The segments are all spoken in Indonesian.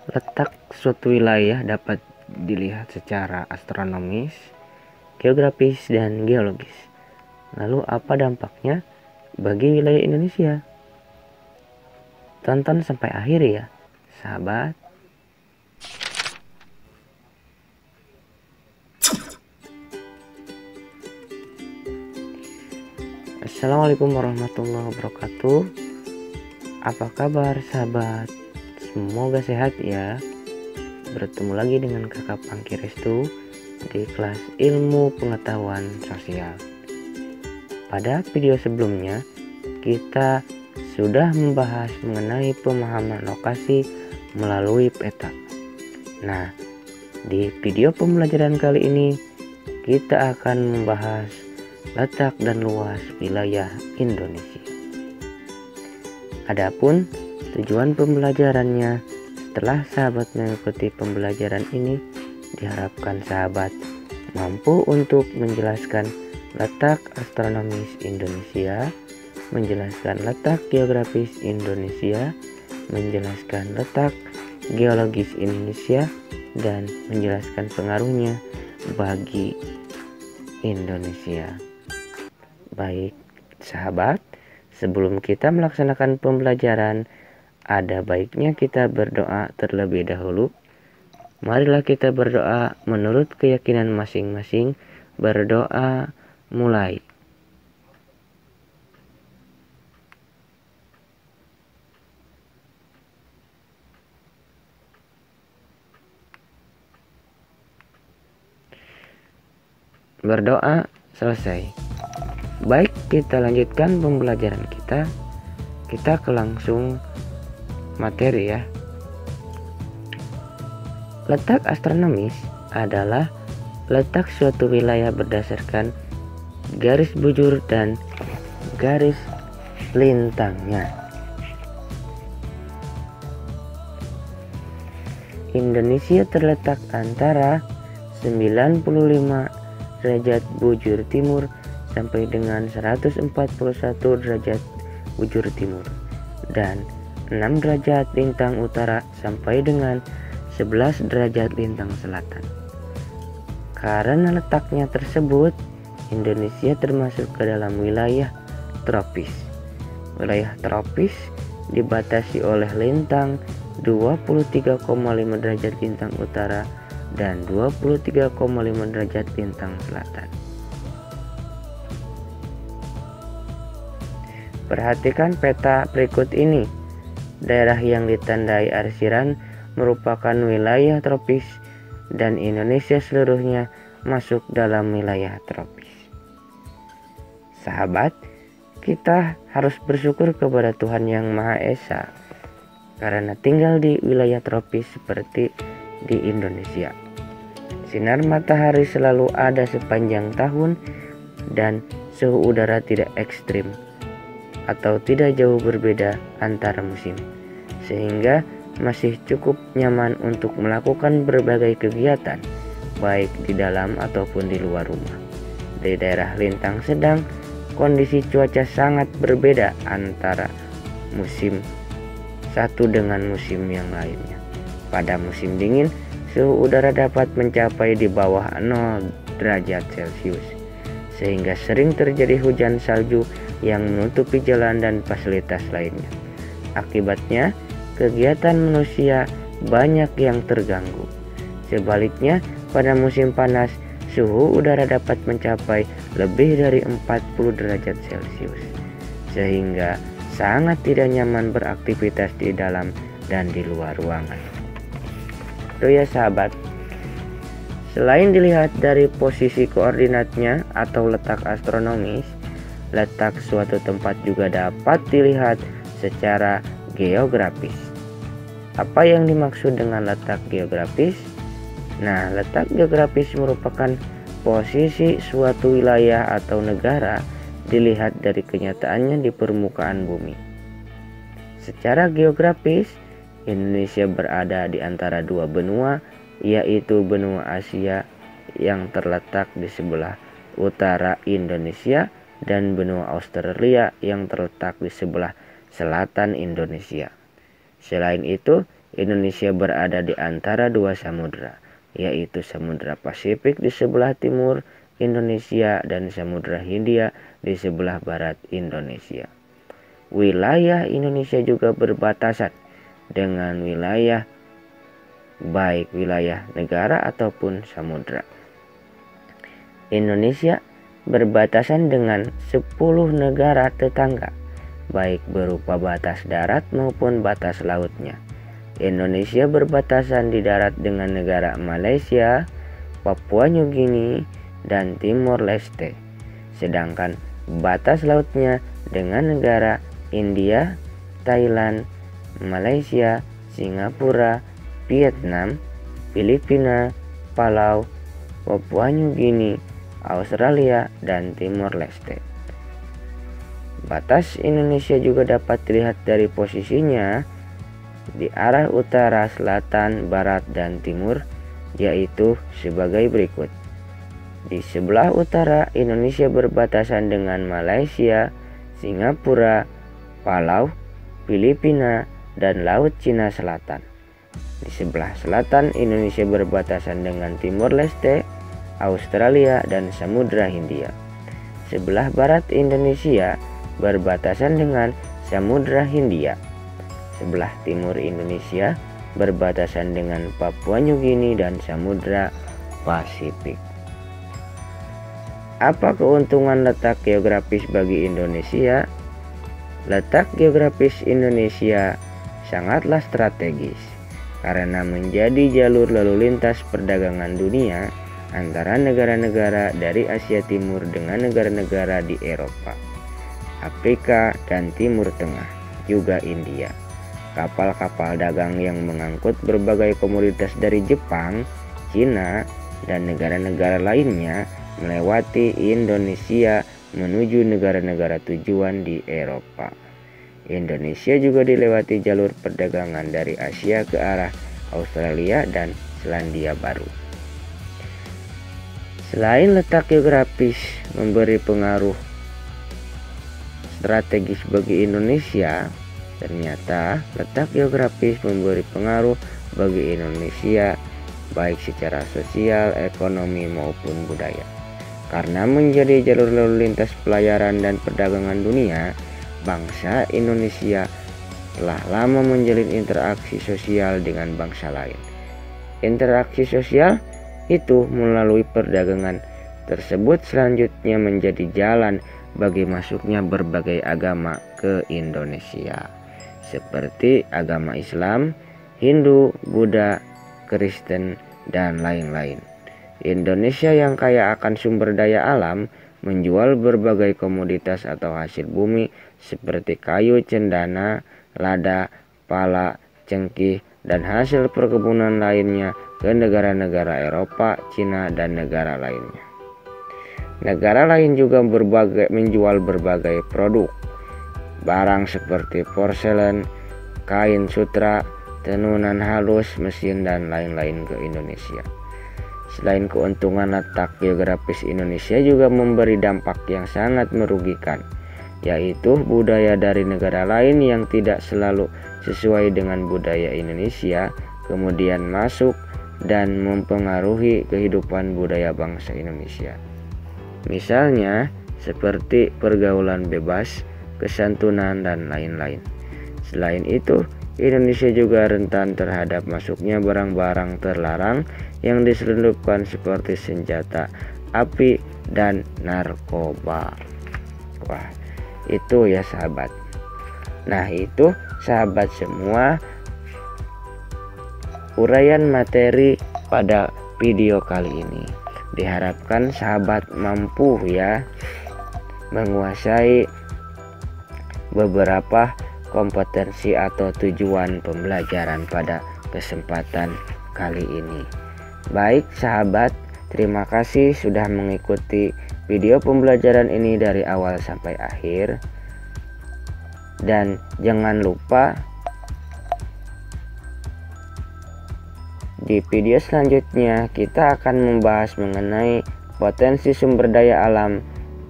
Letak suatu wilayah dapat dilihat secara astronomis, geografis, dan geologis. Lalu apa dampaknya bagi wilayah Indonesia? Tonton sampai akhir ya, sahabat. Assalamualaikum warahmatullahi wabarakatuh. Apa kabar sahabat? Semoga sehat ya. Bertemu lagi dengan kakak Pangki Restu di kelas ilmu pengetahuan sosial. Pada video sebelumnya kita sudah membahas mengenai pemahaman lokasi melalui peta. Nah, di video pembelajaran kali ini kita akan membahas letak dan luas wilayah Indonesia. Adapun tujuan pembelajarannya, setelah sahabat mengikuti pembelajaran ini, diharapkan sahabat mampu untuk menjelaskan letak astronomis Indonesia, menjelaskan letak geografis Indonesia, menjelaskan letak geologis Indonesia, dan menjelaskan pengaruhnya bagi Indonesia. Baik sahabat, sebelum kita melaksanakan pembelajaran, ada baiknya kita berdoa terlebih dahulu. Marilah kita berdoa menurut keyakinan masing-masing. Berdoa mulai. Berdoa selesai. Baik, kita lanjutkan pembelajaran kita. Kita ke langsung materi ya. Letak astronomis adalah letak suatu wilayah berdasarkan garis bujur dan garis lintangnya. Indonesia terletak antara 95 derajat bujur timur sampai dengan 141 derajat bujur timur dan 6 derajat lintang utara sampai dengan 11 derajat lintang selatan. Karena letaknya tersebut, Indonesia termasuk ke dalam wilayah tropis. Wilayah tropis dibatasi oleh lintang 23,5 derajat lintang utara dan 23,5 derajat lintang selatan. Perhatikan peta berikut ini. Daerah yang ditandai arsiran merupakan wilayah tropis dan Indonesia seluruhnya masuk dalam wilayah tropis. Sahabat, kita harus bersyukur kepada Tuhan Yang Maha Esa karena tinggal di wilayah tropis seperti di Indonesia. Sinar matahari selalu ada sepanjang tahun dan suhu udara tidak ekstrim atau tidak jauh berbeda antara musim, sehingga masih cukup nyaman untuk melakukan berbagai kegiatan baik di dalam ataupun di luar rumah. Di daerah lintang sedang, kondisi cuaca sangat berbeda antara musim satu dengan musim yang lainnya. Pada musim dingin, suhu udara dapat mencapai di bawah 0 derajat Celcius, sehingga sering terjadi hujan salju yang menutupi jalan dan fasilitas lainnya. Akibatnya, kegiatan manusia banyak yang terganggu. Sebaliknya, pada musim panas, suhu udara dapat mencapai lebih dari 40 derajat Celcius, sehingga sangat tidak nyaman beraktivitas di dalam dan di luar ruangan. Tuh ya sahabat, selain dilihat dari posisi koordinatnya atau letak astronomis, letak suatu tempat juga dapat dilihat secara geografis. Apa yang dimaksud dengan letak geografis? Nah, letak geografis merupakan posisi suatu wilayah atau negara dilihat dari kenyataannya di permukaan bumi. Secara geografis, Indonesia berada di antara dua benua, yaitu benua Asia yang terletak di sebelah utara Indonesia dan benua Australia yang terletak di sebelah selatan Indonesia. Selain itu, Indonesia berada di antara dua samudra, yaitu Samudra Pasifik di sebelah timur Indonesia dan Samudra Hindia di sebelah barat Indonesia. Wilayah Indonesia juga berbatasan dengan wilayah baik wilayah negara ataupun samudra. Indonesia berbatasan dengan 10 negara tetangga, baik berupa batas darat maupun batas lautnya. Indonesia berbatasan di darat dengan negara Malaysia, Papua New Guinea, dan Timor Leste. Sedangkan batas lautnya dengan negara India, Thailand, Malaysia, Singapura, Vietnam, Filipina, Palau, Papua New Guinea, Australia, dan Timor Leste. Batas Indonesia juga dapat dilihat dari posisinya di arah utara, selatan, barat, dan timur, yaitu sebagai berikut. Di sebelah utara, Indonesia berbatasan dengan Malaysia, Singapura, Palau, Filipina, dan Laut Cina Selatan. Di sebelah selatan, Indonesia berbatasan dengan Timor Leste, Australia, dan Samudra Hindia. Sebelah barat Indonesia berbatasan dengan Samudra Hindia. Sebelah timur Indonesia berbatasan dengan Papua New Guinea dan Samudra Pasifik. Apa keuntungan letak geografis bagi Indonesia? Letak geografis Indonesia sangatlah strategis karena menjadi jalur lalu lintas perdagangan dunia antara negara-negara dari Asia Timur dengan negara-negara di Eropa, Afrika, dan Timur Tengah, juga India. Kapal-kapal dagang yang mengangkut berbagai komoditas dari Jepang, Cina, dan negara-negara lainnya melewati Indonesia menuju negara-negara tujuan di Eropa. Indonesia juga dilewati jalur perdagangan dari Asia ke arah Australia dan Selandia Baru. Selain letak geografis memberi pengaruh strategis bagi Indonesia, ternyata letak geografis memberi pengaruh bagi Indonesia baik secara sosial, ekonomi, maupun budaya. Karena menjadi jalur lalu lintas pelayaran dan perdagangan dunia, bangsa Indonesia telah lama menjalin interaksi sosial dengan bangsa lain. Interaksi sosial itu melalui perdagangan tersebut selanjutnya menjadi jalan bagi masuknya berbagai agama ke Indonesia, seperti agama Islam, Hindu, Buddha, Kristen, dan lain-lain. Indonesia yang kaya akan sumber daya alam menjual berbagai komoditas atau hasil bumi seperti kayu, cendana, lada, pala, cengkih, dan hasil perkebunan lainnya ke negara-negara Eropa, Cina, dan negara lainnya. Negara lain juga menjual berbagai produk barang seperti porselen, kain sutra, tenunan halus, mesin, dan lain-lain ke Indonesia. Selain keuntungan letak geografis, Indonesia juga memberi dampak yang sangat merugikan, yaitu budaya dari negara lain yang tidak selalu sesuai dengan budaya Indonesia kemudian masuk dan mempengaruhi kehidupan budaya bangsa Indonesia. Misalnya seperti pergaulan bebas, kesantunan, dan lain-lain. Selain itu, Indonesia juga rentan terhadap masuknya barang-barang terlarang yang diselundupkan seperti senjata api dan narkoba. Wah, itu ya sahabat. Nah, itu sahabat semua uraian materi pada video kali ini. Diharapkan sahabat mampu ya menguasai beberapa kompetensi atau tujuan pembelajaran pada kesempatan kali ini. Baik sahabat, terima kasih sudah mengikuti video pembelajaran ini dari awal sampai akhir. Dan jangan lupa di video selanjutnya kita akan membahas mengenai potensi sumber daya alam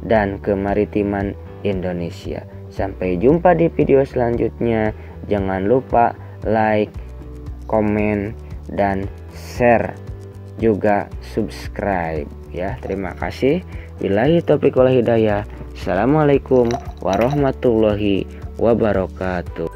dan kemaritiman Indonesia. Sampai jumpa di video selanjutnya. Jangan lupa like, komen, dan share, juga subscribe ya. Terima kasih. Billahi taufiq wal hidayah. Assalamualaikum warahmatullahi wabarakatuh.